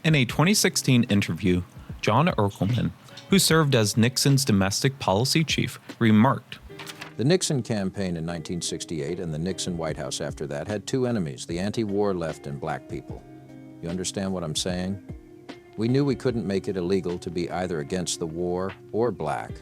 In a 2016 interview, John Ehrlichman, who served as Nixon's domestic policy chief, remarked, "The Nixon campaign in 1968 and the Nixon White House after that had two enemies, the anti-war left and black people. You understand what I'm saying? We knew we couldn't make it illegal to be either against the war or black,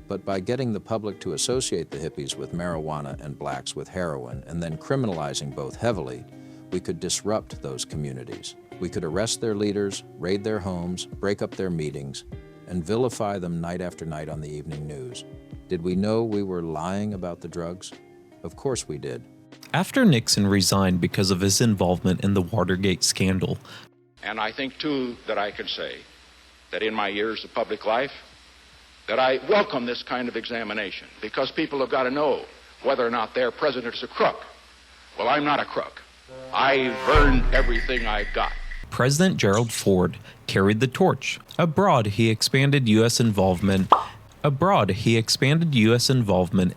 but by getting the public to associate the hippies with marijuana and blacks with heroin and then criminalizing both heavily, we could disrupt those communities. We could arrest their leaders, raid their homes, break up their meetings, and vilify them night after night on the evening news. Did we know we were lying about the drugs? Of course we did." After Nixon resigned because of his involvement in the Watergate scandal, and I think, too, that I can say that in my years of public life, that I welcome this kind of examination, because people have got to know whether or not their president is a crook. Well, I'm not a crook. I've earned everything I've got. President Gerald Ford carried the torch. Abroad, he expanded U.S. involvement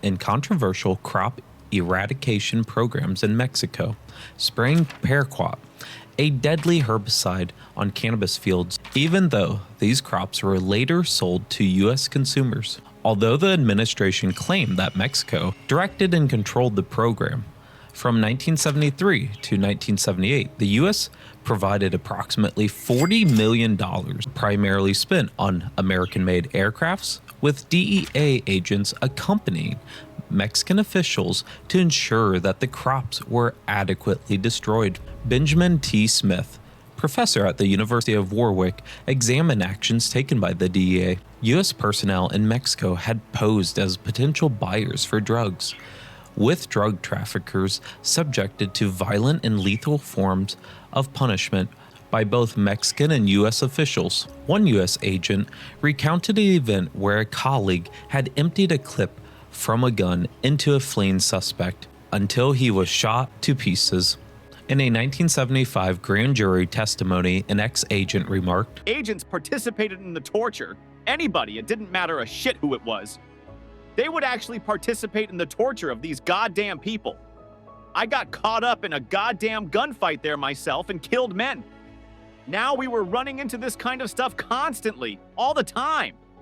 in controversial crop eradication programs in Mexico, spraying paraquat, a deadly herbicide, on cannabis fields, even though these crops were later sold to U.S. consumers. Although the administration claimed that Mexico directed and controlled the program, from 1973 to 1978, the U.S. provided approximately $40 million, primarily spent on American-made aircrafts, with DEA agents accompanying Mexican officials to ensure that the crops were adequately destroyed. Benjamin T. Smith, professor at the University of Warwick, examined actions taken by the DEA. U.S. personnel in Mexico had posed as potential buyers for drugs, with drug traffickers subjected to violent and lethal forms of punishment by both Mexican and U.S. officials. One U.S. agent recounted an event where a colleague had emptied a clip from a gun into a fleeing suspect until he was shot to pieces. In a 1975 grand jury testimony, an ex-agent remarked, "Agents participated in the torture. Anybody, it didn't matter a shit who it was. They would actually participate in the torture of these goddamn people. I got caught up in a goddamn gunfight there myself and killed men. Now we were running into this kind of stuff constantly, all the time.